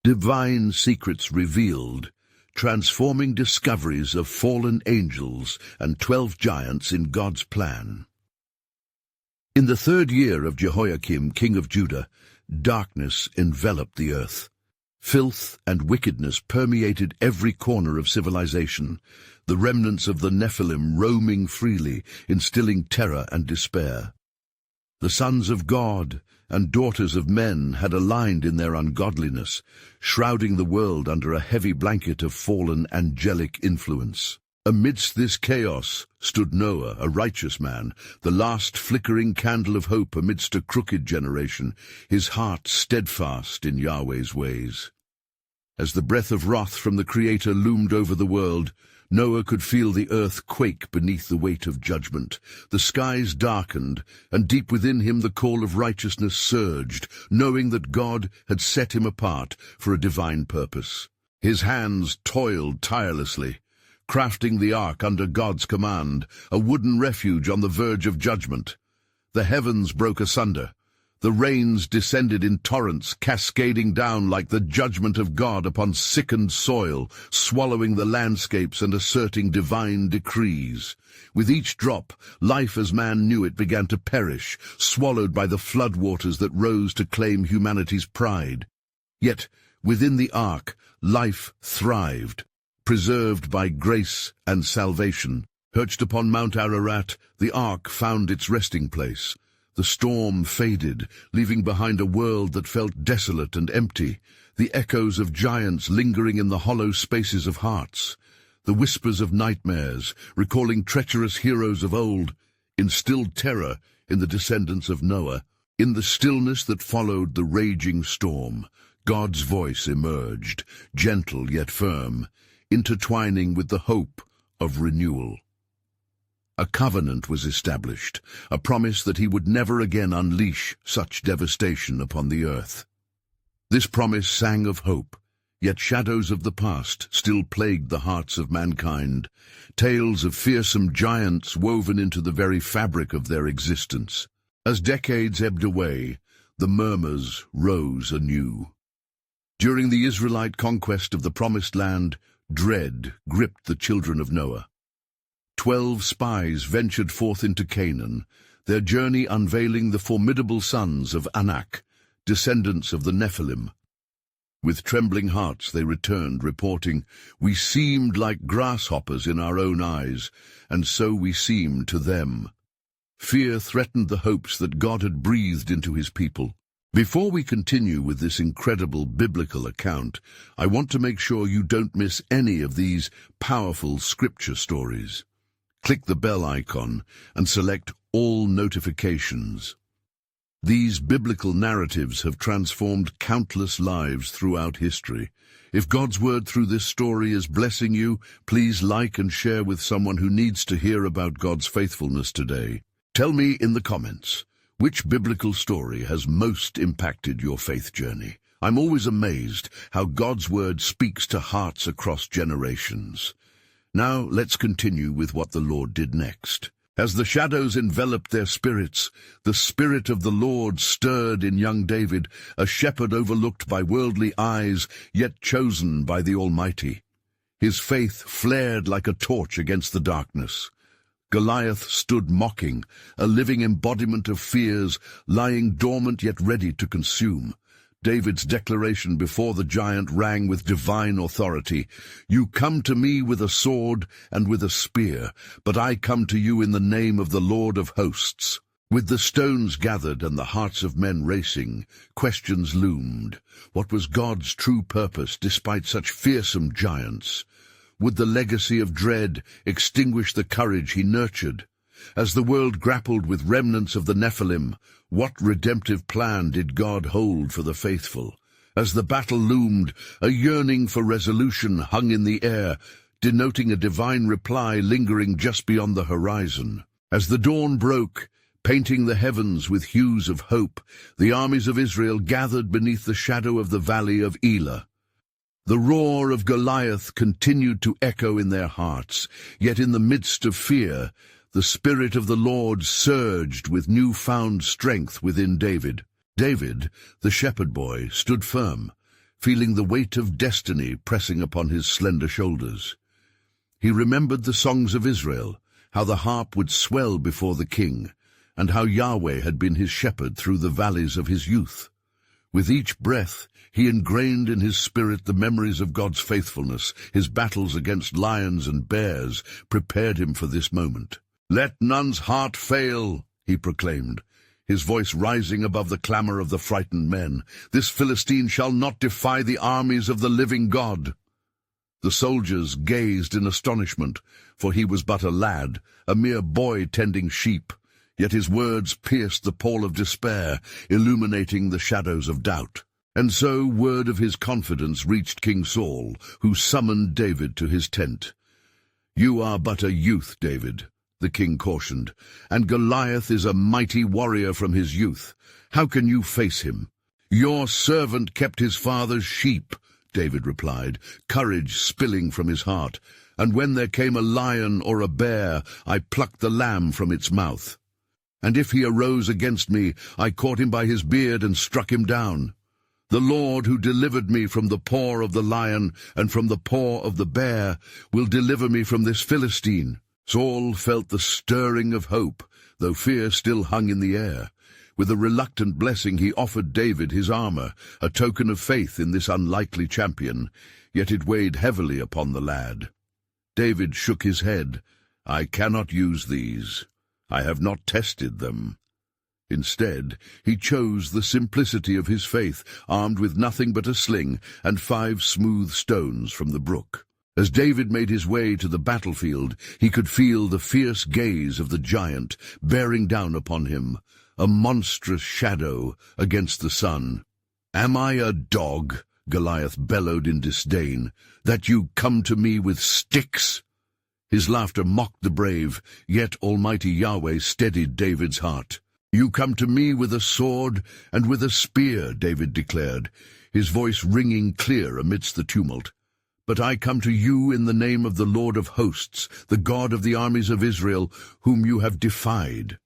Divine secrets revealed, transforming discoveries of fallen angels and 12 giants in God's plan. In the 3rd year of Jehoiakim, king of Judah, darkness enveloped the earth. Filth and wickedness permeated every corner of civilization, the remnants of the Nephilim roaming freely, instilling terror and despair. The sons of God and daughters of men had aligned in their ungodliness, shrouding the world under a heavy blanket of fallen angelic influence. Amidst this chaos stood Noah, a righteous man, the last flickering candle of hope amidst a crooked generation, his heart steadfast in Yahweh's ways. As the breath of wrath from the Creator loomed over the world, Noah could feel the earth quake beneath the weight of judgment. The skies darkened, and deep within him the call of righteousness surged, knowing that God had set him apart for a divine purpose. His hands toiled tirelessly, crafting the ark under God's command, a wooden refuge on the verge of judgment. The heavens broke asunder. The rains descended in torrents, cascading down like the judgment of God upon sickened soil, swallowing the landscapes and asserting divine decrees. With each drop, life as man knew it began to perish, swallowed by the floodwaters that rose to claim humanity's pride. Yet, within the ark, life thrived, preserved by grace and salvation. Perched upon Mount Ararat, the ark found its resting place. The storm faded, leaving behind a world that felt desolate and empty, the echoes of giants lingering in the hollow spaces of hearts. The whispers of nightmares, recalling treacherous heroes of old, instilled terror in the descendants of Noah. In the stillness that followed the raging storm, God's voice emerged, gentle yet firm, intertwining with the hope of renewal. A covenant was established, a promise that he would never again unleash such devastation upon the earth. This promise sang of hope, yet shadows of the past still plagued the hearts of mankind, tales of fearsome giants woven into the very fabric of their existence. As decades ebbed away, the murmurs rose anew. During the Israelite conquest of the Promised Land, dread gripped the children of Noah. 12 spies ventured forth into Canaan, their journey unveiling the formidable sons of Anak, descendants of the Nephilim. With trembling hearts they returned, reporting, "We seemed like grasshoppers in our own eyes, and so we seemed to them." Fear threatened the hopes that God had breathed into his people. Before we continue with this incredible biblical account, I want to make sure you don't miss any of these powerful scripture stories. Click the bell icon and select all notifications. These biblical narratives have transformed countless lives throughout history. If God's word through this story is blessing you, please like and share with someone who needs to hear about God's faithfulness today. Tell me in the comments, which biblical story has most impacted your faith journey? I'm always amazed how God's word speaks to hearts across generations. Now let's continue with what the Lord did next. As the shadows enveloped their spirits, the Spirit of the Lord stirred in young David, a shepherd overlooked by worldly eyes, yet chosen by the Almighty. His faith flared like a torch against the darkness. Goliath stood mocking, a living embodiment of fears, lying dormant yet ready to consume. David's declaration before the giant rang with divine authority. "You come to me with a sword and with a spear, but I come to you in the name of the Lord of hosts." With the stones gathered and the hearts of men racing, questions loomed. What was God's true purpose despite such fearsome giants? Would the legacy of dread extinguish the courage he nurtured? As the world grappled with remnants of the Nephilim, what redemptive plan did God hold for the faithful? As the battle loomed, a yearning for resolution hung in the air, denoting a divine reply lingering just beyond the horizon. As the dawn broke, painting the heavens with hues of hope, the armies of Israel gathered beneath the shadow of the valley of Elah. The roar of Goliath continued to echo in their hearts, yet in the midst of fear, the Spirit of the Lord surged with newfound strength within David. David, the shepherd boy, stood firm, feeling the weight of destiny pressing upon his slender shoulders. He remembered the songs of Israel, how the harp would swell before the king, and how Yahweh had been his shepherd through the valleys of his youth. With each breath, he ingrained in his spirit the memories of God's faithfulness. His battles against lions and bears prepared him for this moment. "Let none's heart fail," he proclaimed, his voice rising above the clamor of the frightened men. "This Philistine shall not defy the armies of the living God." The soldiers gazed in astonishment, for he was but a lad, a mere boy tending sheep. Yet his words pierced the pall of despair, illuminating the shadows of doubt. And so word of his confidence reached King Saul, who summoned David to his tent. "You are but a youth, David," the king cautioned, "and Goliath is a mighty warrior from his youth. How can you face him?" "Your servant kept his father's sheep," David replied, courage spilling from his heart. "And when there came a lion or a bear, I plucked the lamb from its mouth. And if he arose against me, I caught him by his beard and struck him down. The Lord, who delivered me from the paw of the lion and from the paw of the bear, will deliver me from this Philistine." Saul felt the stirring of hope, though fear still hung in the air. With a reluctant blessing he offered David his armor, a token of faith in this unlikely champion, yet it weighed heavily upon the lad. David shook his head. "I cannot use these. I have not tested them." Instead, he chose the simplicity of his faith, armed with nothing but a sling and 5 smooth stones from the brook. As David made his way to the battlefield, he could feel the fierce gaze of the giant bearing down upon him, a monstrous shadow against the sun. "Am I a dog," Goliath bellowed in disdain, "that you come to me with sticks?" His laughter mocked the brave, yet Almighty Yahweh steadied David's heart. "You come to me with a sword and with a spear," David declared, his voice ringing clear amidst the tumult. "But I come to you in the name of the Lord of hosts, the God of the armies of Israel, whom you have defied."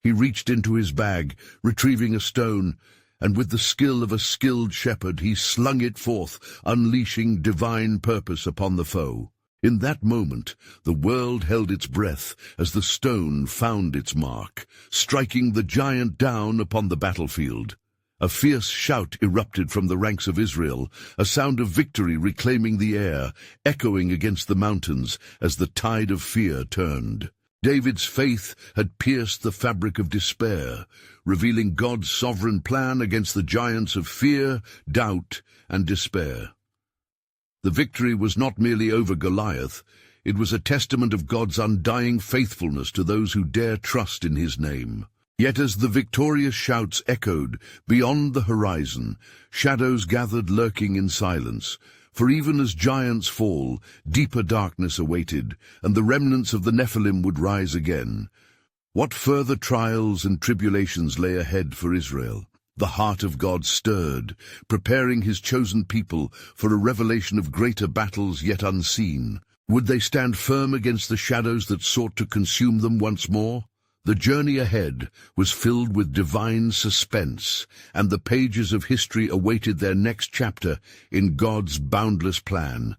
He reached into his bag, retrieving a stone, and with the skill of a skilled shepherd he slung it forth, unleashing divine purpose upon the foe. In that moment, the world held its breath as the stone found its mark, striking the giant down upon the battlefield. A fierce shout erupted from the ranks of Israel, a sound of victory reclaiming the air, echoing against the mountains as the tide of fear turned. David's faith had pierced the fabric of despair, revealing God's sovereign plan against the giants of fear, doubt, and despair. The victory was not merely over Goliath, it was a testament of God's undying faithfulness to those who dare trust in his name. Yet as the victorious shouts echoed beyond the horizon, shadows gathered lurking in silence, for even as giants fall, deeper darkness awaited, and the remnants of the Nephilim would rise again. What further trials and tribulations lay ahead for Israel? The heart of God stirred, preparing his chosen people for a revelation of greater battles yet unseen. Would they stand firm against the shadows that sought to consume them once more? The journey ahead was filled with divine suspense, and the pages of history awaited their next chapter in God's boundless plan.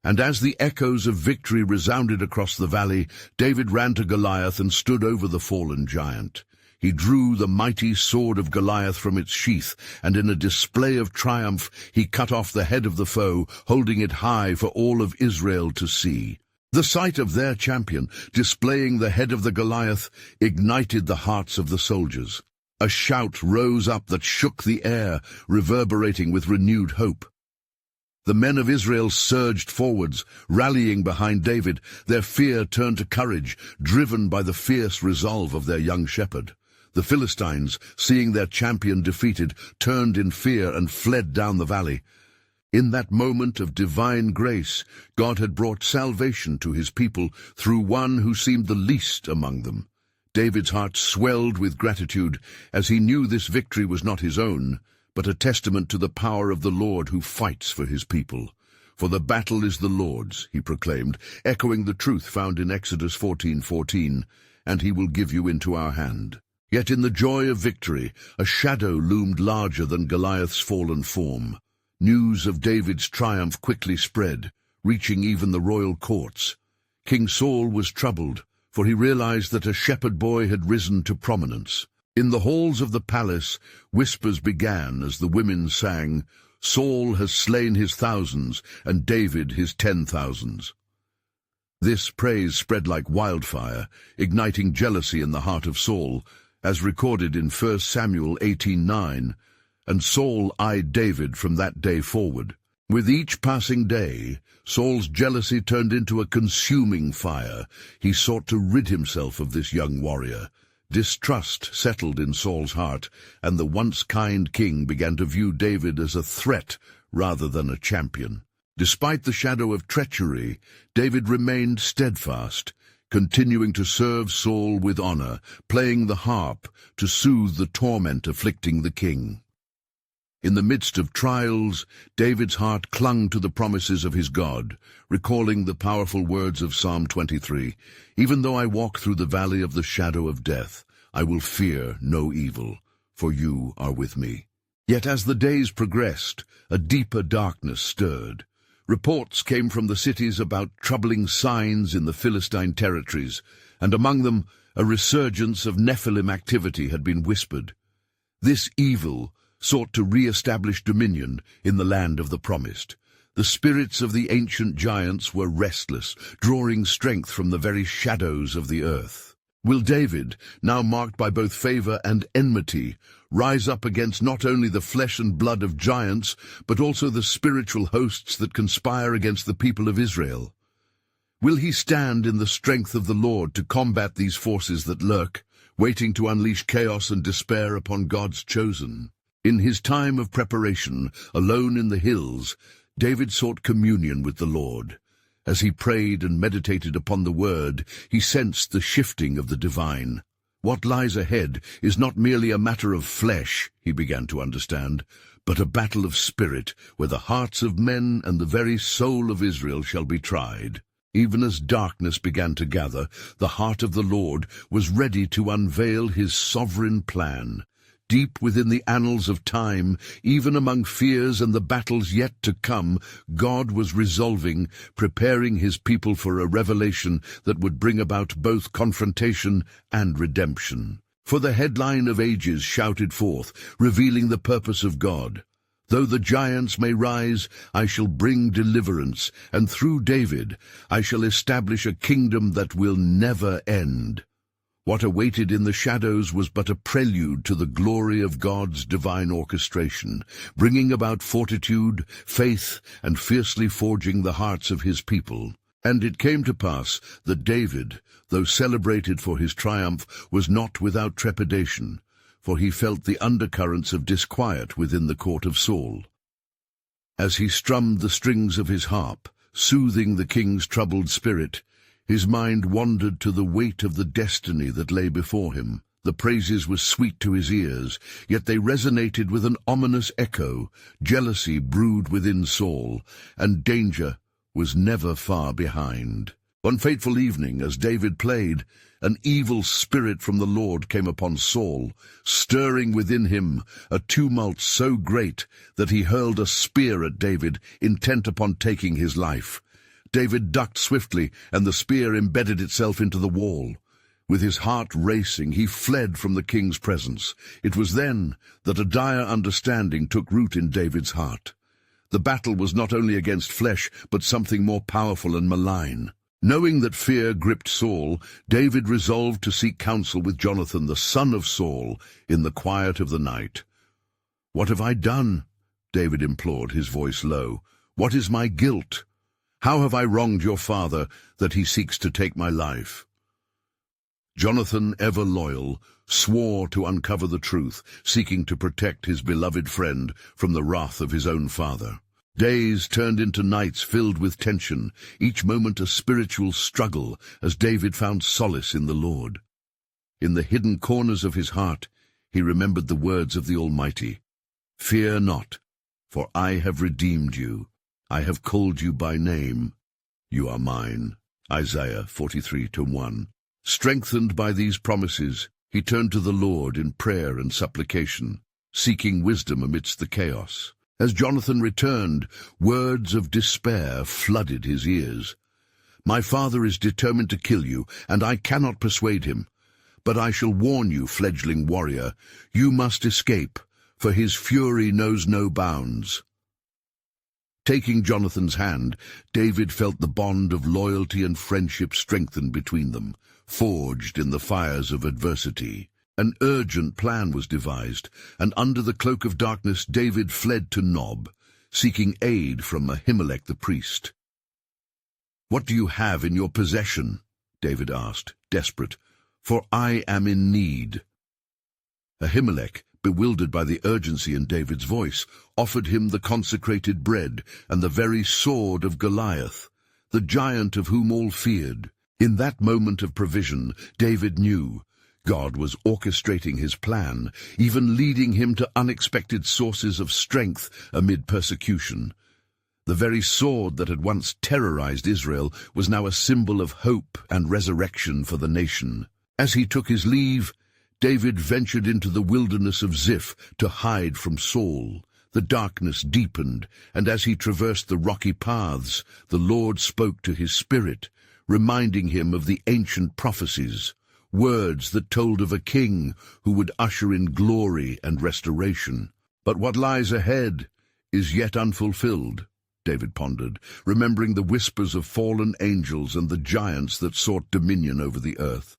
And as the echoes of victory resounded across the valley, David ran to Goliath and stood over the fallen giant. He drew the mighty sword of Goliath from its sheath, and in a display of triumph he cut off the head of the foe, holding it high for all of Israel to see. The sight of their champion displaying the head of the Goliath ignited the hearts of the soldiers. A shout rose up that shook the air, reverberating with renewed hope. The men of Israel surged forwards, rallying behind David, their fear turned to courage, driven by the fierce resolve of their young shepherd. The Philistines, seeing their champion defeated, turned in fear and fled down the valley. In that moment of divine grace, God had brought salvation to his people through one who seemed the least among them. David's heart swelled with gratitude, as he knew this victory was not his own, but a testament to the power of the Lord who fights for his people. "For the battle is the Lord's," he proclaimed, echoing the truth found in Exodus 14:14, "and he will give you into our hand." Yet in the joy of victory, a shadow loomed larger than Goliath's fallen form. News of David's triumph quickly spread, reaching even the royal courts. King Saul was troubled, for he realized that a shepherd boy had risen to prominence. In the halls of the palace, whispers began as the women sang, "Saul has slain his thousands, and David his 10,000s." This praise spread like wildfire, igniting jealousy in the heart of Saul, as recorded in 1 Samuel 18:9, and Saul eyed David from that day forward. With each passing day, Saul's jealousy turned into a consuming fire. He sought to rid himself of this young warrior. Distrust settled in Saul's heart, and the once kind king began to view David as a threat rather than a champion. Despite the shadow of treachery, David remained steadfast, continuing to serve Saul with honor, playing the harp to soothe the torment afflicting the king. In the midst of trials, David's heart clung to the promises of his God, recalling the powerful words of Psalm 23, "Even though I walk through the valley of the shadow of death, I will fear no evil, for you are with me." Yet as the days progressed, a deeper darkness stirred. Reports came from the cities about troubling signs in the Philistine territories, and among them a resurgence of Nephilim activity had been whispered. This evil sought to re-establish dominion in the land of the promised. The spirits of the ancient giants were restless, drawing strength from the very shadows of the earth. Will David, now marked by both favor and enmity, rise up against not only the flesh and blood of giants, but also the spiritual hosts that conspire against the people of Israel? Will he stand in the strength of the Lord to combat these forces that lurk, waiting to unleash chaos and despair upon God's chosen? In his time of preparation, alone in the hills, David sought communion with the Lord. As he prayed and meditated upon the word, he sensed the shifting of the divine. What lies ahead is not merely a matter of flesh, he began to understand, but a battle of spirit, where the hearts of men and the very soul of Israel shall be tried. Even as darkness began to gather, the heart of the Lord was ready to unveil his sovereign plan. Deep within the annals of time, even among fears and the battles yet to come, God was resolving, preparing his people for a revelation that would bring about both confrontation and redemption. For the headline of ages shouted forth, revealing the purpose of God. Though the giants may rise, I shall bring deliverance, and through David I shall establish a kingdom that will never end. What awaited in the shadows was but a prelude to the glory of God's divine orchestration, bringing about fortitude, faith, and fiercely forging the hearts of his people. And it came to pass that David, though celebrated for his triumph, was not without trepidation, for he felt the undercurrents of disquiet within the court of Saul. As he strummed the strings of his harp, soothing the king's troubled spirit, his mind wandered to the weight of the destiny that lay before him. The praises were sweet to his ears, yet they resonated with an ominous echo. Jealousy brewed within Saul, and danger was never far behind. One fateful evening, as David played, an evil spirit from the Lord came upon Saul, stirring within him a tumult so great that he hurled a spear at David, intent upon taking his life. David ducked swiftly, and the spear embedded itself into the wall. With his heart racing, he fled from the king's presence. It was then that a dire understanding took root in David's heart. The battle was not only against flesh, but something more powerful and malign. Knowing that fear gripped Saul, David resolved to seek counsel with Jonathan, the son of Saul, in the quiet of the night. "What have I done?" David implored, his voice low. "What is my guilt? How have I wronged your father that he seeks to take my life?" Jonathan, ever loyal, swore to uncover the truth, seeking to protect his beloved friend from the wrath of his own father. Days turned into nights filled with tension, each moment a spiritual struggle as David found solace in the Lord. In the hidden corners of his heart, he remembered the words of the Almighty. "Fear not, for I have redeemed you. I have called you by name. You are mine." Isaiah 43:1. Strengthened by these promises, he turned to the Lord in prayer and supplication, seeking wisdom amidst the chaos. As Jonathan returned, words of despair flooded his ears. "My father is determined to kill you, and I cannot persuade him. But I shall warn you, fledgling warrior, you must escape, for his fury knows no bounds." Taking Jonathan's hand, David felt the bond of loyalty and friendship strengthened between them, forged in the fires of adversity. An urgent plan was devised, and under the cloak of darkness David fled to Nob, seeking aid from Ahimelech the priest. "What do you have in your possession?" David asked, desperate, "for I am in need." Ahimelech, bewildered by the urgency in David's voice, offered him the consecrated bread and the very sword of Goliath, the giant of whom all feared. In that moment of provision, David knew God was orchestrating his plan, even leading him to unexpected sources of strength amid persecution. The very sword that had once terrorized Israel was now a symbol of hope and resurrection for the nation. As he took his leave, David ventured into the wilderness of Ziph to hide from Saul. The darkness deepened, and as he traversed the rocky paths, the Lord spoke to his spirit, reminding him of the ancient prophecies, words that told of a king who would usher in glory and restoration. "But what lies ahead is yet unfulfilled," David pondered, remembering the whispers of fallen angels and the giants that sought dominion over the earth.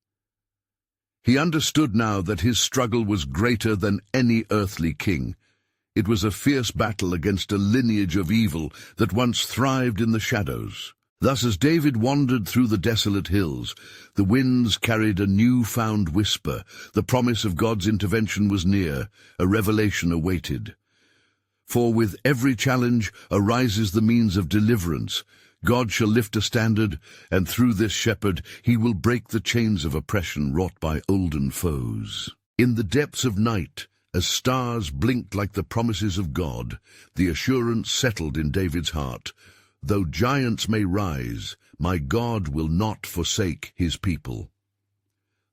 He understood now that his struggle was greater than any earthly king. It was a fierce battle against a lineage of evil that once thrived in the shadows. Thus, as David wandered through the desolate hills, the winds carried a new-found whisper. The promise of God's intervention was near, a revelation awaited. For with every challenge arises the means of deliverance. God shall lift a standard, and through this shepherd he will break the chains of oppression wrought by olden foes. In the depths of night, as stars blinked like the promises of God, the assurance settled in David's heart: though giants may rise, my God will not forsake his people.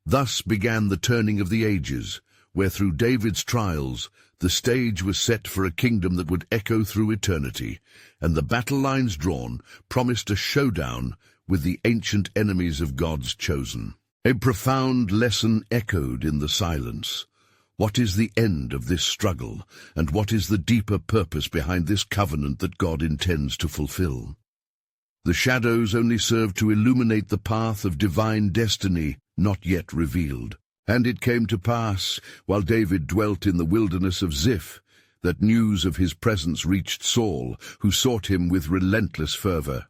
Thus began the turning of the ages, where through David's trials the stage was set for a kingdom that would echo through eternity, and the battle lines drawn promised a showdown with the ancient enemies of God's chosen. A profound lesson echoed in the silence. What is the end of this struggle, and what is the deeper purpose behind this covenant that God intends to fulfill? The shadows only serve to illuminate the path of divine destiny not yet revealed. And it came to pass, while David dwelt in the wilderness of Ziph, that news of his presence reached Saul, who sought him with relentless fervor.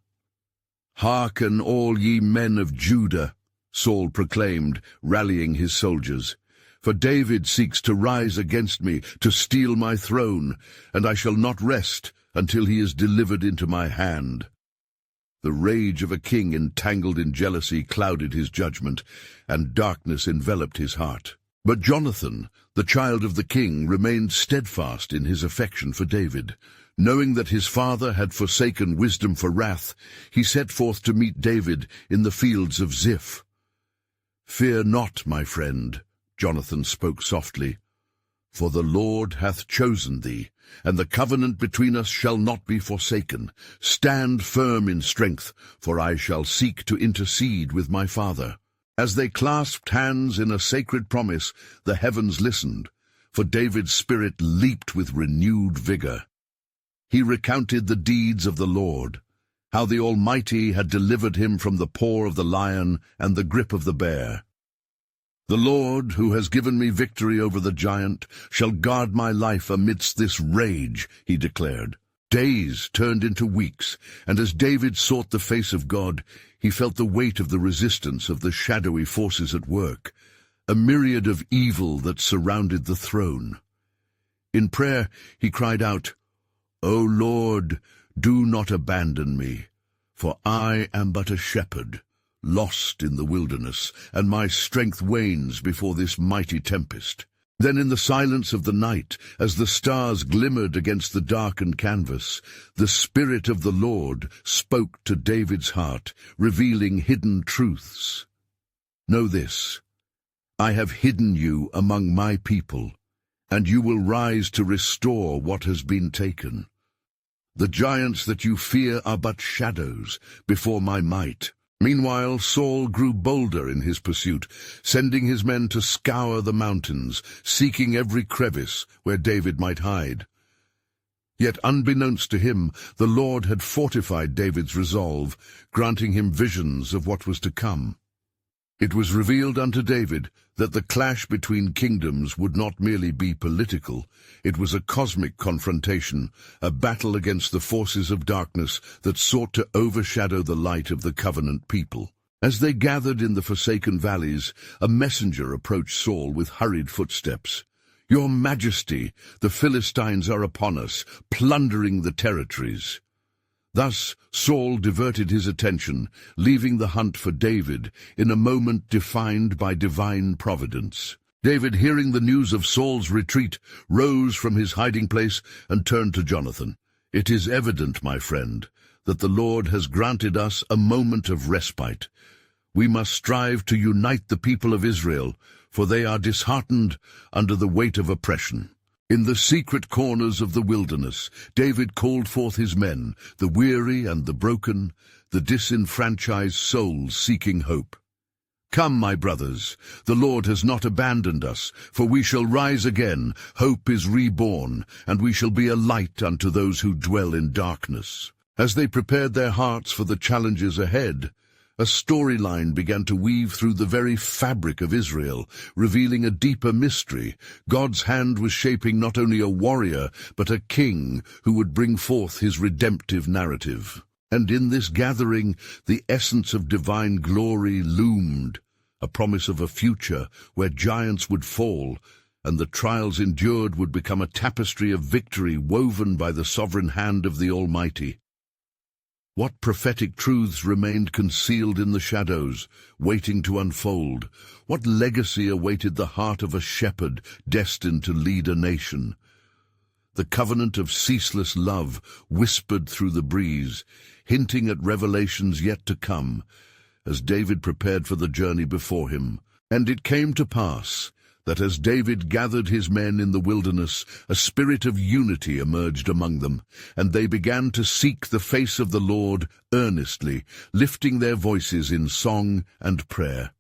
"Hearken, all ye men of Judah," Saul proclaimed, rallying his soldiers. "For David seeks to rise against me, to steal my throne, and I shall not rest until he is delivered into my hand." The rage of a king entangled in jealousy clouded his judgment, and darkness enveloped his heart. But Jonathan, the child of the king, remained steadfast in his affection for David. Knowing that his father had forsaken wisdom for wrath, he set forth to meet David in the fields of Ziph. "Fear not, my friend," Jonathan spoke softly, "for the Lord hath chosen thee, and the covenant between us shall not be forsaken. Stand firm in strength, for I shall seek to intercede with my father." As they clasped hands in a sacred promise, the heavens listened, for David's spirit leaped with renewed vigor. He recounted the deeds of the Lord, how the Almighty had delivered him from the paw of the lion and the grip of the bear. "The Lord, who has given me victory over the giant, shall guard my life amidst this rage," he declared. Days turned into weeks, and as David sought the face of God, he felt the weight of the resistance of the shadowy forces at work, a myriad of evil that surrounded the throne. In prayer he cried out, "O Lord, do not abandon me, for I am but a shepherd, lost in the wilderness, and my strength wanes before this mighty tempest." Then in the silence of the night, as the stars glimmered against the darkened canvas, the Spirit of the Lord spoke to David's heart, revealing hidden truths. "Know this, I have hidden you among my people, and you will rise to restore what has been taken. The giants that you fear are but shadows before my might." Meanwhile, Saul grew bolder in his pursuit, sending his men to scour the mountains, seeking every crevice where David might hide. Yet unbeknownst to him, the Lord had fortified David's resolve, granting him visions of what was to come. It was revealed unto David that the clash between kingdoms would not merely be political. It was a cosmic confrontation, a battle against the forces of darkness that sought to overshadow the light of the covenant people. As they gathered in the forsaken valleys, a messenger approached Saul with hurried footsteps. "Your Majesty, the Philistines are upon us, plundering the territories." Thus Saul diverted his attention, leaving the hunt for David in a moment defined by divine providence. David, hearing the news of Saul's retreat, rose from his hiding place and turned to Jonathan. "It is evident, my friend, that the Lord has granted us a moment of respite. We must strive to unite the people of Israel, for they are disheartened under the weight of oppression." In the secret corners of the wilderness, David called forth his men, the weary and the broken, the disenfranchised souls seeking hope. "Come, my brothers, the Lord has not abandoned us, for we shall rise again, hope is reborn, and we shall be a light unto those who dwell in darkness." As they prepared their hearts for the challenges ahead, a storyline began to weave through the very fabric of Israel, revealing a deeper mystery. God's hand was shaping not only a warrior, but a king who would bring forth his redemptive narrative. And in this gathering, the essence of divine glory loomed, a promise of a future where giants would fall, and the trials endured would become a tapestry of victory woven by the sovereign hand of the Almighty. What prophetic truths remained concealed in the shadows, waiting to unfold? What legacy awaited the heart of a shepherd destined to lead a nation? The covenant of ceaseless love whispered through the breeze, hinting at revelations yet to come, as David prepared for the journey before him. And it came to pass that as David gathered his men in the wilderness, a spirit of unity emerged among them, and they began to seek the face of the Lord earnestly, lifting their voices in song and prayer.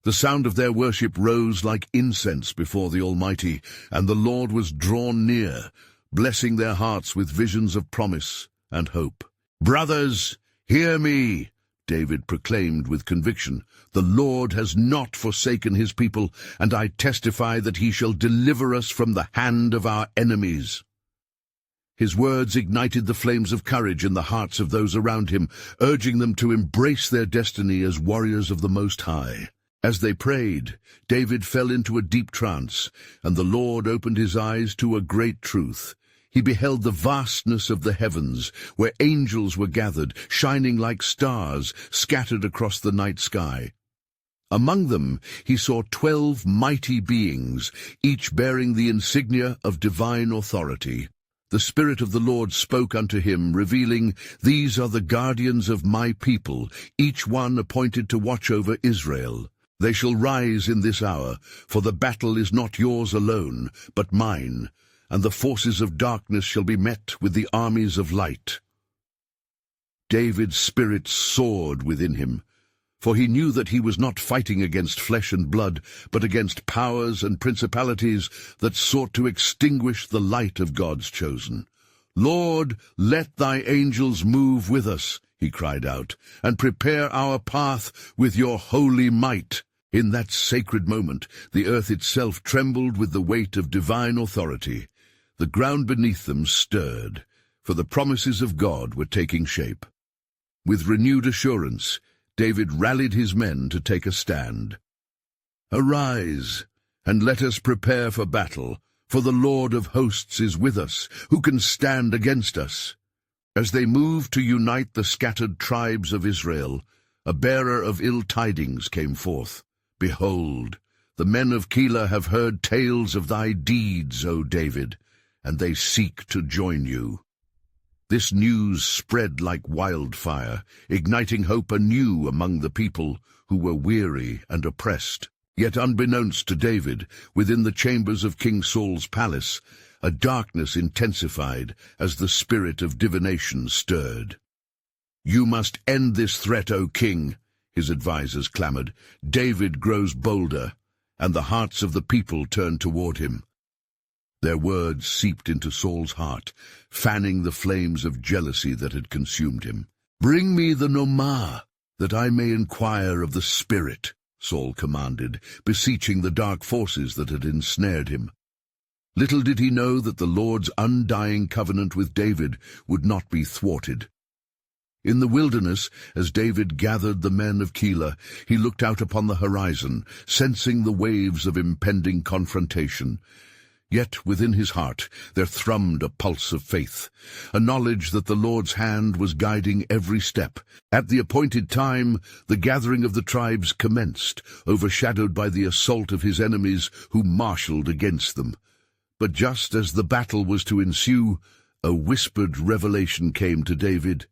The sound of their worship rose like incense before the Almighty, and the Lord was drawn near, blessing their hearts with visions of promise and hope. "Brothers, hear me," David proclaimed with conviction. "The Lord has not forsaken his people, and I testify that he shall deliver us from the hand of our enemies." His words ignited the flames of courage in the hearts of those around him, urging them to embrace their destiny as warriors of the Most High. As they prayed, David fell into a deep trance, and the Lord opened his eyes to a great truth. He beheld the vastness of the heavens, where angels were gathered, shining like stars, scattered across the night sky. Among them he saw 12 mighty beings, each bearing the insignia of divine authority. The Spirit of the Lord spoke unto him, revealing, "These are the guardians of my people, each one appointed to watch over Israel. They shall rise in this hour, for the battle is not yours alone, but mine, and the forces of darkness shall be met with the armies of light." David's spirit soared within him, for he knew that he was not fighting against flesh and blood, but against powers and principalities that sought to extinguish the light of God's chosen. "Lord, let thy angels move with us," he cried out, "and prepare our path with your holy might." In that sacred moment, the earth itself trembled with the weight of divine authority. The ground beneath them stirred, for the promises of God were taking shape. With renewed assurance, David rallied his men to take a stand. "Arise, and let us prepare for battle, for the Lord of hosts is with us. Who can stand against us?" As they moved to unite the scattered tribes of Israel, a bearer of ill tidings came forth. "Behold, the men of Keilah have heard tales of thy deeds, O David, and they seek to join you." This news spread like wildfire, igniting hope anew among the people who were weary and oppressed. Yet unbeknownst to David, within the chambers of King Saul's palace, a darkness intensified as the spirit of divination stirred. "You must end this threat, O king," his advisers clamored. "David grows bolder, and the hearts of the people turn toward him." Their words seeped into Saul's heart, fanning the flames of jealousy that had consumed him. "Bring me the Nomah, that I may inquire of the spirit," Saul commanded, beseeching the dark forces that had ensnared him. Little did he know that the Lord's undying covenant with David would not be thwarted. In the wilderness, as David gathered the men of Keilah, he looked out upon the horizon, sensing the waves of impending confrontation. Yet within his heart there thrummed a pulse of faith, a knowledge that the Lord's hand was guiding every step. At the appointed time, the gathering of the tribes commenced, overshadowed by the assault of his enemies who marshaled against them. But just as the battle was to ensue, a whispered revelation came to David.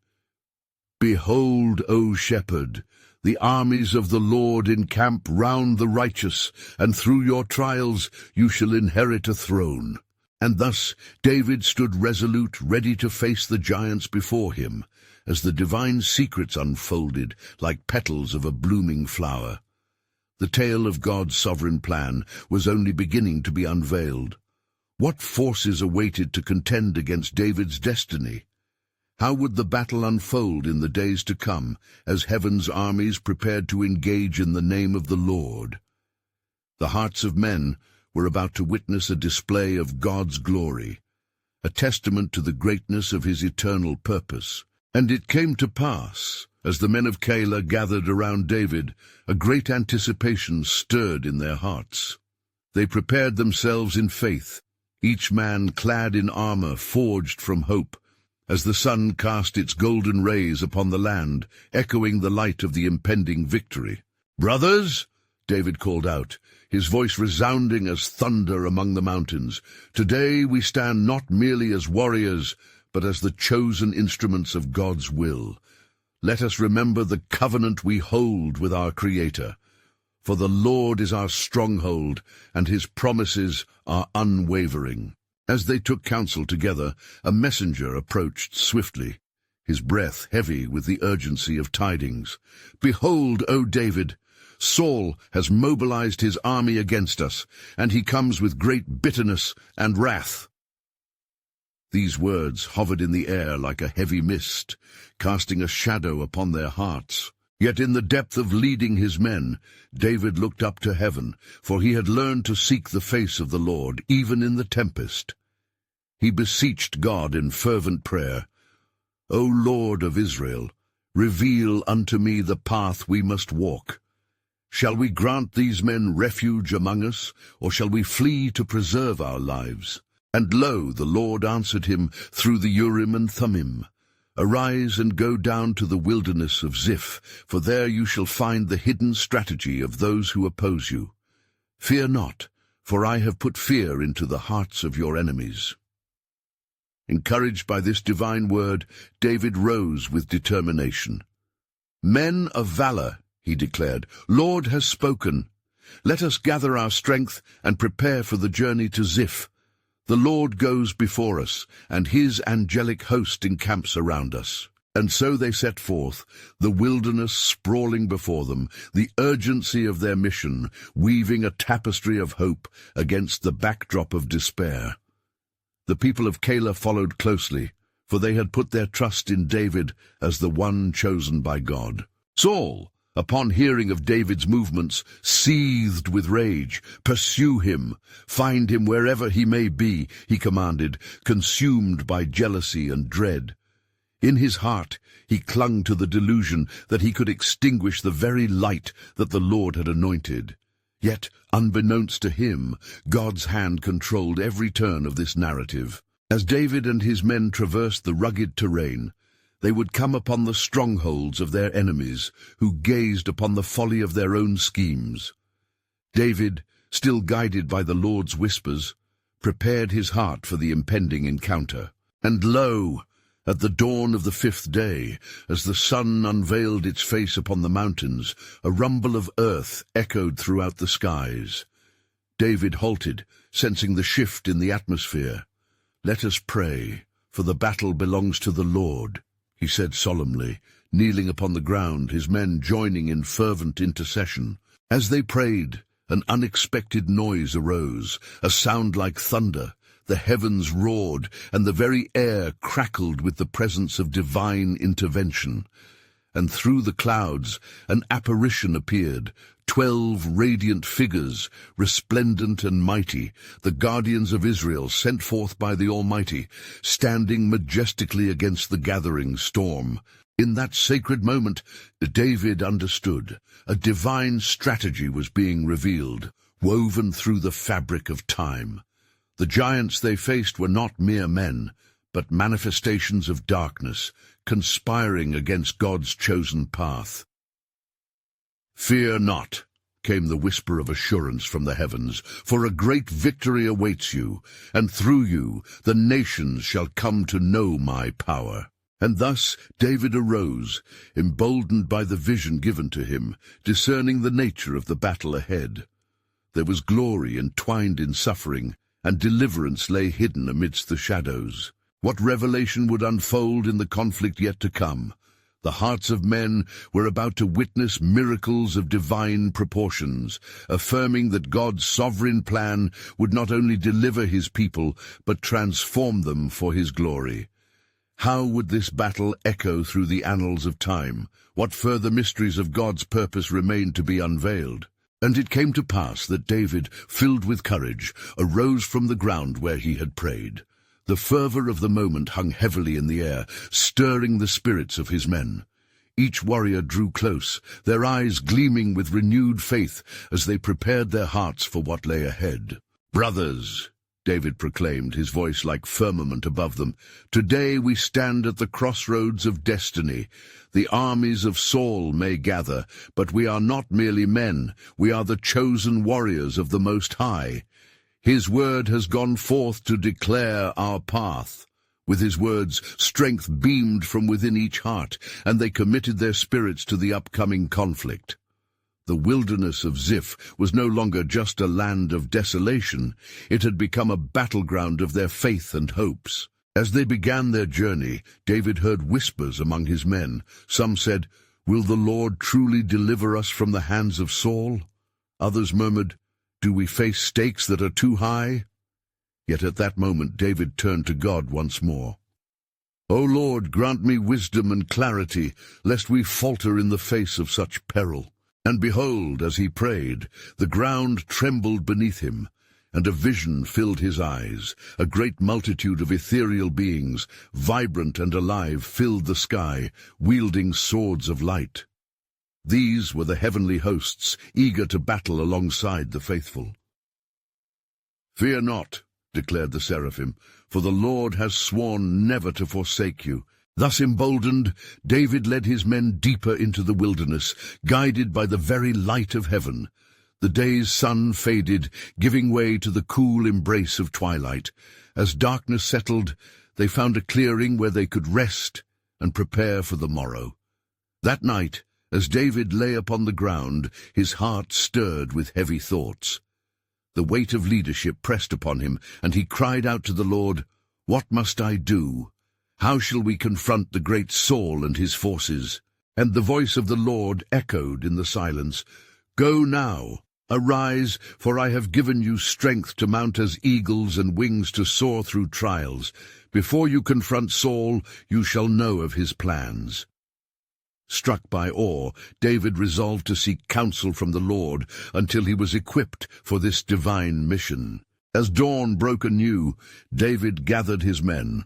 "Behold, O shepherd, the armies of the Lord encamp round the righteous, and through your trials you shall inherit a throne." And thus David stood resolute, ready to face the giants before him, as the divine secrets unfolded like petals of a blooming flower. The tale of God's sovereign plan was only beginning to be unveiled. What forces awaited to contend against David's destiny? How would the battle unfold in the days to come, as heaven's armies prepared to engage in the name of the Lord? The hearts of men were about to witness a display of God's glory, a testament to the greatness of his eternal purpose. And it came to pass, as the men of Keilah gathered around David, a great anticipation stirred in their hearts. They prepared themselves in faith, each man clad in armor forged from hope, as the sun cast its golden rays upon the land, echoing the light of the impending victory. "Brothers," David called out, his voice resounding as thunder among the mountains, "today we stand not merely as warriors, but as the chosen instruments of God's will. Let us remember the covenant we hold with our Creator. For the Lord is our stronghold, and his promises are unwavering." As they took counsel together, a messenger approached swiftly, his breath heavy with the urgency of tidings. "Behold, O David, Saul has mobilized his army against us, and he comes with great bitterness and wrath." These words hovered in the air like a heavy mist, casting a shadow upon their hearts. Yet in the depth of leading his men, David looked up to heaven, for he had learned to seek the face of the Lord, even in the tempest. He beseeched God in fervent prayer, "O Lord of Israel, reveal unto me the path we must walk. Shall we grant these men refuge among us, or shall we flee to preserve our lives?" And lo, the Lord answered him through the Urim and Thummim. "Arise and go down to the wilderness of Ziph, for there you shall find the hidden strategy of those who oppose you. Fear not, for I have put fear into the hearts of your enemies." Encouraged by this divine word, David rose with determination. "Men of valor," he declared, "Lord has spoken. Let us gather our strength and prepare for the journey to Ziph. The Lord goes before us, and his angelic host encamps around us." And so they set forth, the wilderness sprawling before them, the urgency of their mission weaving a tapestry of hope against the backdrop of despair. The people of Keilah followed closely, for they had put their trust in David as the one chosen by God. Saul, upon hearing of David's movements, seethed with rage. "Pursue him, find him wherever he may be," he commanded, consumed by jealousy and dread. In his heart he clung to the delusion that he could extinguish the very light that the Lord had anointed. Yet, unbeknownst to him, God's hand controlled every turn of this narrative. As David and his men traversed the rugged terrain, they would come upon the strongholds of their enemies, who gazed upon the folly of their own schemes. David, still guided by the Lord's whispers, prepared his heart for the impending encounter. And lo, At the dawn of the 5th day, as the sun unveiled its face upon the mountains, a rumble of earth echoed throughout the skies. David halted, sensing the shift in the atmosphere. "Let us pray, for the battle belongs to the Lord," he said solemnly, kneeling upon the ground, his men joining in fervent intercession. As they prayed, an unexpected noise arose, a sound like thunder. The heavens roared, and the very air crackled with the presence of divine intervention. And through the clouds an apparition appeared, 12 radiant figures, resplendent and mighty, the guardians of Israel sent forth by the Almighty, standing majestically against the gathering storm. In that sacred moment, David understood. A divine strategy was being revealed, woven through the fabric of time. The giants they faced were not mere men, but manifestations of darkness, conspiring against God's chosen path. "Fear not," came the whisper of assurance from the heavens, "for a great victory awaits you, and through you the nations shall come to know my power." And thus David arose, emboldened by the vision given to him, discerning the nature of the battle ahead. There was glory entwined in suffering, and deliverance lay hidden amidst the shadows. What revelation would unfold in the conflict yet to come? The hearts of men were about to witness miracles of divine proportions, affirming that God's sovereign plan would not only deliver his people, but transform them for his glory. How would this battle echo through the annals of time? What further mysteries of God's purpose remained to be unveiled? And it came to pass that David, filled with courage, arose from the ground where he had prayed. The fervor of the moment hung heavily in the air, stirring the spirits of his men. Each warrior drew close, their eyes gleaming with renewed faith as they prepared their hearts for what lay ahead. "Brothers," David proclaimed, his voice like firmament above them, "today we stand at the crossroads of destiny. The armies of Saul may gather, but we are not merely men, we are the chosen warriors of the Most High. His word has gone forth to declare our path." With his words, strength beamed from within each heart, and they committed their spirits to the upcoming conflict. The wilderness of Ziph was no longer just a land of desolation. It had become a battleground of their faith and hopes. As they began their journey, David heard whispers among his men. Some said, "Will the Lord truly deliver us from the hands of Saul?" Others murmured, "Do we face stakes that are too high?" Yet at that moment David turned to God once more. "O Lord, grant me wisdom and clarity, lest we falter in the face of such peril." And behold, as he prayed, the ground trembled beneath him, and a vision filled his eyes. A great multitude of ethereal beings, vibrant and alive, filled the sky, wielding swords of light. These were the heavenly hosts, eager to battle alongside the faithful. "Fear not," declared the seraphim, "for the Lord has sworn never to forsake you." Thus emboldened, David led his men deeper into the wilderness, guided by the very light of heaven. The day's sun faded, giving way to the cool embrace of twilight. As darkness settled, they found a clearing where they could rest and prepare for the morrow. That night, as David lay upon the ground, his heart stirred with heavy thoughts. The weight of leadership pressed upon him, and he cried out to the Lord, "What must I do? How shall we confront the great Saul and his forces?" And the voice of the Lord echoed in the silence, "Go now, arise, for I have given you strength to mount as eagles and wings to soar through trials. Before you confront Saul, you shall know of his plans." Struck by awe, David resolved to seek counsel from the Lord until he was equipped for this divine mission. As dawn broke anew, David gathered his men.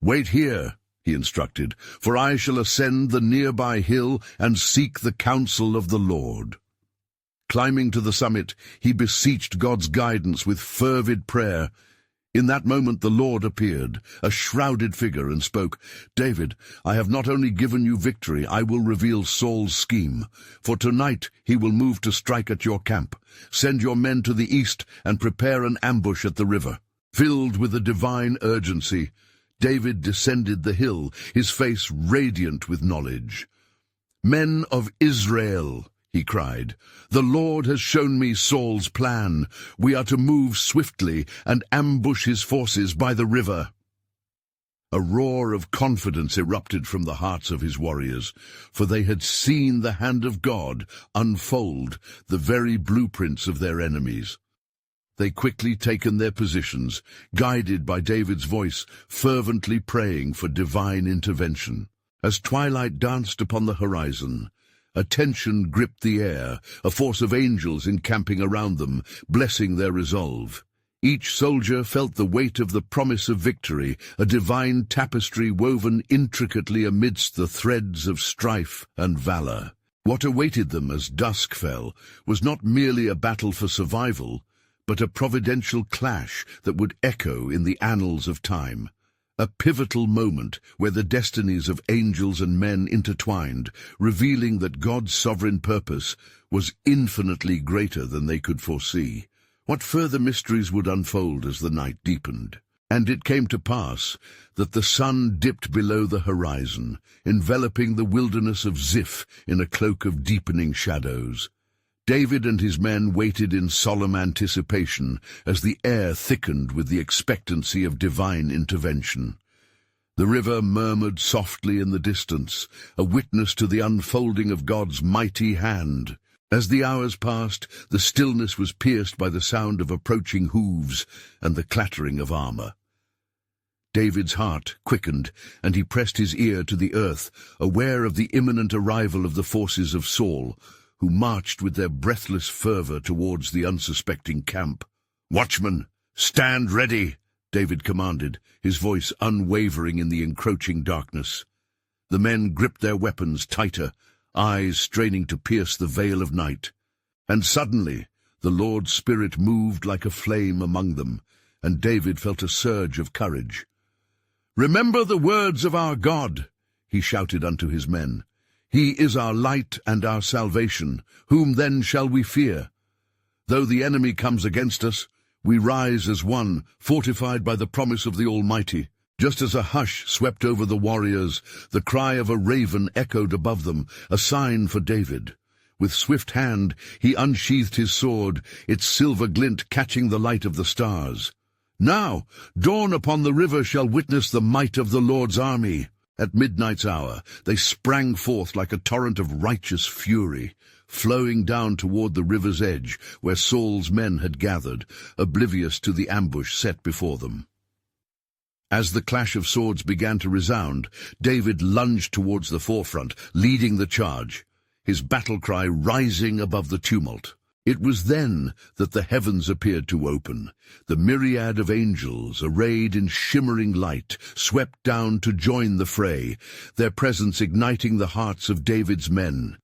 "Wait here," he instructed, "for I shall ascend the nearby hill and seek the counsel of the Lord." Climbing to the summit, he beseeched God's guidance with fervid prayer. In that moment the Lord appeared, a shrouded figure, and spoke, "David, I have not only given you victory, I will reveal Saul's scheme. For tonight he will move to strike at your camp. Send your men to the east and prepare an ambush at the river." Filled with a divine urgency, David descended the hill, his face radiant with knowledge. "Men of Israel," he cried, "the Lord has shown me Saul's plan. We are to move swiftly and ambush his forces by the river." A roar of confidence erupted from the hearts of his warriors, for they had seen the hand of God unfold the very blueprints of their enemies. They quickly taken their positions, guided by David's voice, fervently praying for divine intervention. As twilight danced upon the horizon, a tension gripped the air, a force of angels encamping around them, blessing their resolve. Each soldier felt the weight of the promise of victory, a divine tapestry woven intricately amidst the threads of strife and valor. What awaited them as dusk fell was not merely a battle for survival, but a providential clash that would echo in the annals of time. A pivotal moment where the destinies of angels and men intertwined, revealing that God's sovereign purpose was infinitely greater than they could foresee. What further mysteries would unfold as the night deepened? And it came to pass that the sun dipped below the horizon, enveloping the wilderness of Ziph in a cloak of deepening shadows. David and his men waited in solemn anticipation as the air thickened with the expectancy of divine intervention. The river murmured softly in the distance, a witness to the unfolding of God's mighty hand. As the hours passed, the stillness was pierced by the sound of approaching hooves and the clattering of armor. David's heart quickened, and he pressed his ear to the earth, aware of the imminent arrival of the forces of Saul, who marched with their breathless fervor towards the unsuspecting camp. "Watchmen, stand ready," David commanded, his voice unwavering in the encroaching darkness. The men gripped their weapons tighter, eyes straining to pierce the veil of night. And suddenly the Lord's Spirit moved like a flame among them, and David felt a surge of courage. "Remember the words of our God," he shouted unto his men. "He is our light and our salvation. Whom then shall we fear? Though the enemy comes against us, we rise as one, fortified by the promise of the Almighty." Just as a hush swept over the warriors, the cry of a raven echoed above them, a sign for David. With swift hand he unsheathed his sword, its silver glint catching the light of the stars. "Now, dawn upon the river shall witness the might of the Lord's army." At midnight's hour they sprang forth like a torrent of righteous fury, flowing down toward the river's edge where Saul's men had gathered, oblivious to the ambush set before them. As the clash of swords began to resound, David lunged towards the forefront, leading the charge, his battle cry rising above the tumult. It was then that the heavens appeared to open. The myriad of angels, arrayed in shimmering light, swept down to join the fray, their presence igniting the hearts of David's men.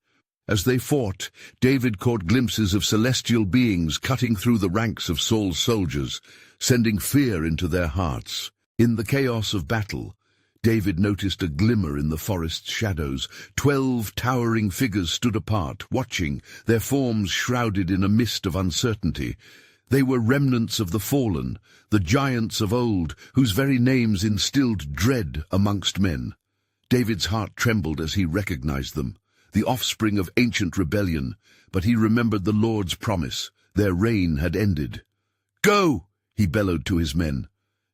As they fought, David caught glimpses of celestial beings cutting through the ranks of Saul's soldiers, sending fear into their hearts. In the chaos of battle, David noticed a glimmer in the forest's shadows. 12 towering figures stood apart, watching, their forms shrouded in a mist of uncertainty. They were remnants of the fallen, the giants of old, whose very names instilled dread amongst men. David's heart trembled as he recognized them, the offspring of ancient rebellion, but he remembered the Lord's promise. Their reign had ended. "Go!" he bellowed to his men.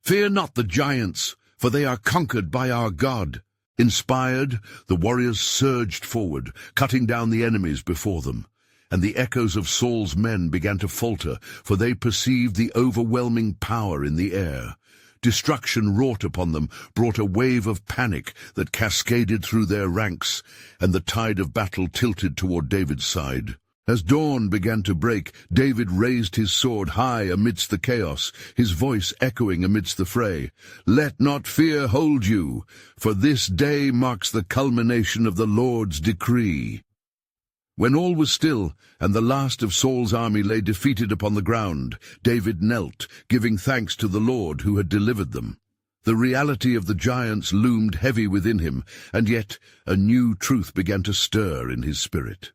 "Fear not the giants, for they are conquered by our God." Inspired, the warriors surged forward, cutting down the enemies before them. And the echoes of Saul's men began to falter, for they perceived the overwhelming power in the air. Destruction wrought upon them brought a wave of panic that cascaded through their ranks, and the tide of battle tilted toward David's side. As dawn began to break, David raised his sword high amidst the chaos, his voice echoing amidst the fray. "Let not fear hold you, for this day marks the culmination of the Lord's decree." When all was still, and the last of Saul's army lay defeated upon the ground, David knelt, giving thanks to the Lord who had delivered them. The reality of the giants loomed heavy within him, and yet a new truth began to stir in his spirit.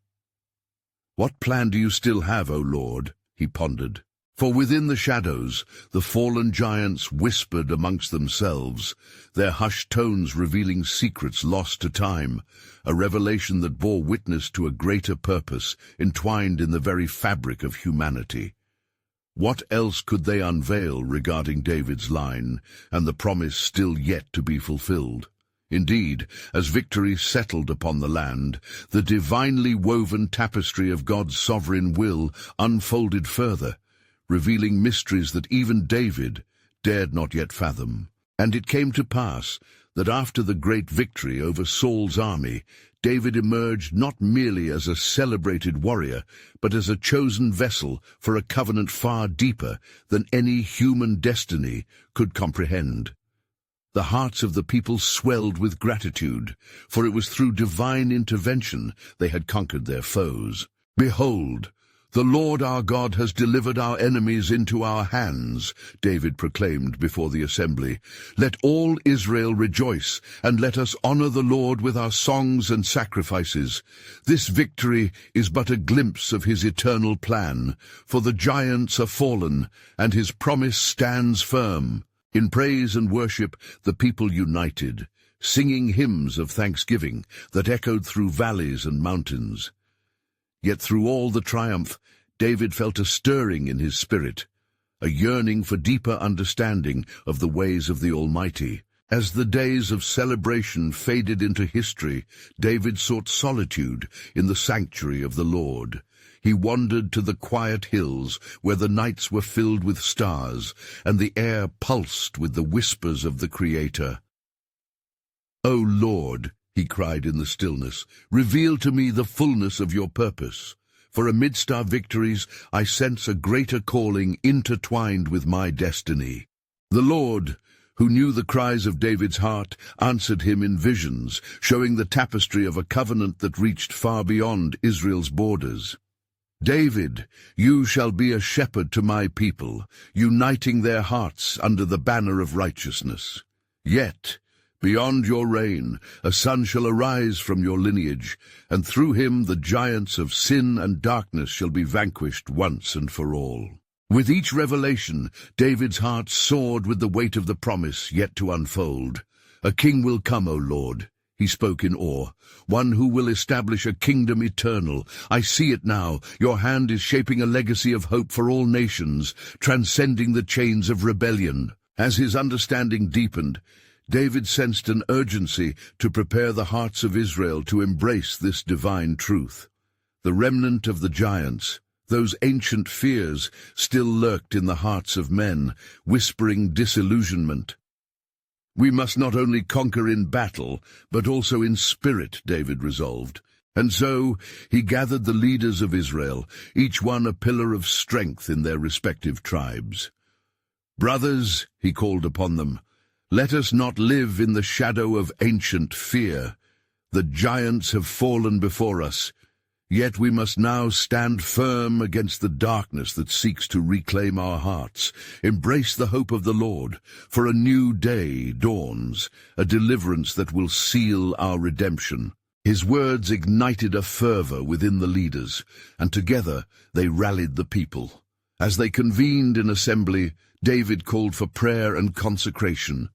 "What plan do you still have, O Lord?" he pondered. For within the shadows, the fallen giants whispered amongst themselves, their hushed tones revealing secrets lost to time, a revelation that bore witness to a greater purpose entwined in the very fabric of humanity. What else could they unveil regarding David's line and the promise still yet to be fulfilled? Indeed, as victory settled upon the land, the divinely woven tapestry of God's sovereign will unfolded further, revealing mysteries that even David dared not yet fathom. And it came to pass that after the great victory over Saul's army, David emerged not merely as a celebrated warrior, but as a chosen vessel for a covenant far deeper than any human destiny could comprehend. The hearts of the people swelled with gratitude, for it was through divine intervention they had conquered their foes. Behold, the Lord our God has delivered our enemies into our hands, David proclaimed before the assembly. Let all Israel rejoice, and let us honor the Lord with our songs and sacrifices. This victory is but a glimpse of his eternal plan, for the giants are fallen, and his promise stands firm. In praise and worship the people united, singing hymns of thanksgiving that echoed through valleys and mountains. Yet through all the triumph, David felt a stirring in his spirit, a yearning for deeper understanding of the ways of the Almighty. As the days of celebration faded into history, David sought solitude in the sanctuary of the Lord. He wandered to the quiet hills where the nights were filled with stars and the air pulsed with the whispers of the Creator. "O Lord," he cried in the stillness, "reveal to me the fullness of your purpose. For amidst our victories I sense a greater calling intertwined with my destiny." The Lord, who knew the cries of David's heart, answered him in visions, showing the tapestry of a covenant that reached far beyond Israel's borders. "David, you shall be a shepherd to my people, uniting their hearts under the banner of righteousness. Yet, beyond your reign, a son shall arise from your lineage, and through him the giants of sin and darkness shall be vanquished once and for all." With each revelation, David's heart soared with the weight of the promise yet to unfold. "A king will come, O Lord," he spoke in awe, "one who will establish a kingdom eternal. I see it now. Your hand is shaping a legacy of hope for all nations, transcending the chains of rebellion." As his understanding deepened, David sensed an urgency to prepare the hearts of Israel to embrace this divine truth. The remnant of the giants, those ancient fears, still lurked in the hearts of men, whispering disillusionment. "We must not only conquer in battle, but also in spirit," David resolved. And so he gathered the leaders of Israel, each one a pillar of strength in their respective tribes. "Brothers," he called upon them, "let us not live in the shadow of ancient fear. The giants have fallen before us, yet we must now stand firm against the darkness that seeks to reclaim our hearts. Embrace the hope of the Lord, for a new day dawns, a deliverance that will seal our redemption." His words ignited a fervor within the leaders, and together they rallied the people. As they convened in assembly, David called for prayer and consecration.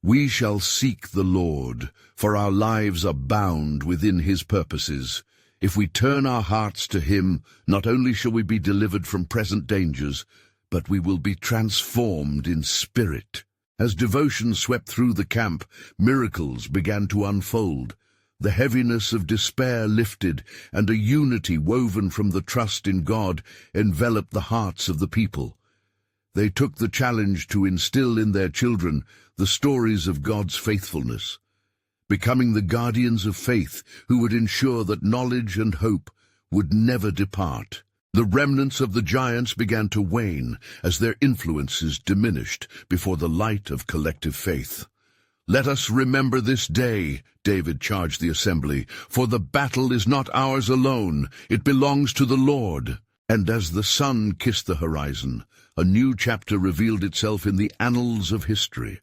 "We shall seek the Lord, for our lives are bound within his purposes. If we turn our hearts to him, not only shall we be delivered from present dangers, but we will be transformed in spirit." As devotion swept through the camp, miracles began to unfold. The heaviness of despair lifted, and a unity woven from the trust in God enveloped the hearts of the people. They took the challenge to instill in their children the stories of God's faithfulness, becoming the guardians of faith who would ensure that knowledge and hope would never depart. The remnants of the giants began to wane as their influences diminished before the light of collective faith. "Let us remember this day," David charged the assembly, "for the battle is not ours alone, it belongs to the Lord." And as the sun kissed the horizon, a new chapter revealed itself in the annals of history.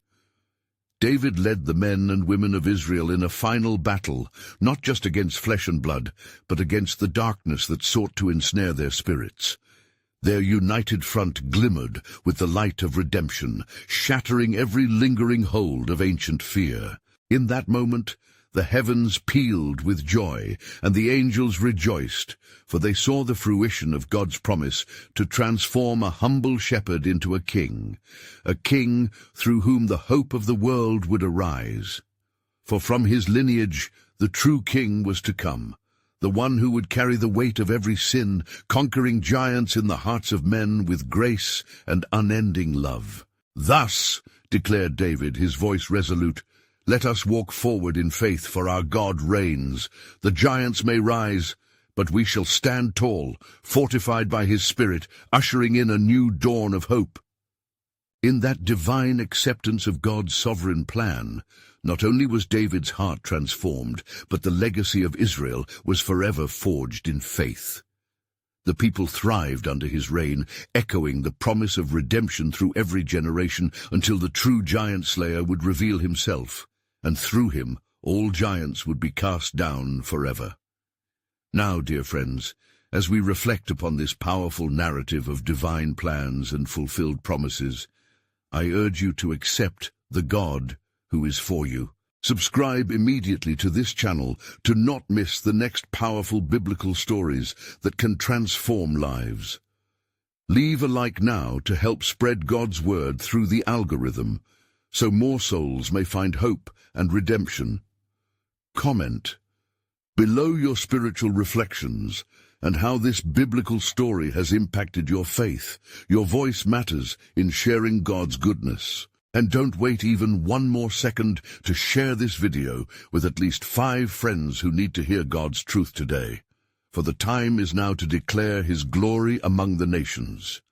David led the men and women of Israel in a final battle, not just against flesh and blood, but against the darkness that sought to ensnare their spirits. Their united front glimmered with the light of redemption, shattering every lingering hold of ancient fear. In that moment, the heavens pealed with joy, and the angels rejoiced, for they saw the fruition of God's promise to transform a humble shepherd into a king through whom the hope of the world would arise. For from his lineage the true king was to come, the one who would carry the weight of every sin, conquering giants in the hearts of men with grace and unending love. "Thus," declared David, his voice resolute, "let us walk forward in faith, for our God reigns. The giants may rise, but we shall stand tall, fortified by his Spirit, ushering in a new dawn of hope." In that divine acceptance of God's sovereign plan, not only was David's heart transformed, but the legacy of Israel was forever forged in faith. The people thrived under his reign, echoing the promise of redemption through every generation until the true giant slayer would reveal himself, and through him all giants would be cast down forever. Now, dear friends, as we reflect upon this powerful narrative of divine plans and fulfilled promises, I urge you to accept the God who is for you. Subscribe immediately to this channel to not miss the next powerful biblical stories that can transform lives. Leave a like now to help spread God's word through the algorithm, so more souls may find hope and redemption. Comment below your spiritual reflections and how this biblical story has impacted your faith. Your voice matters in sharing God's goodness. And don't wait even one more second to share this video with at least 5 friends who need to hear God's truth today. For the time is now to declare his glory among the nations.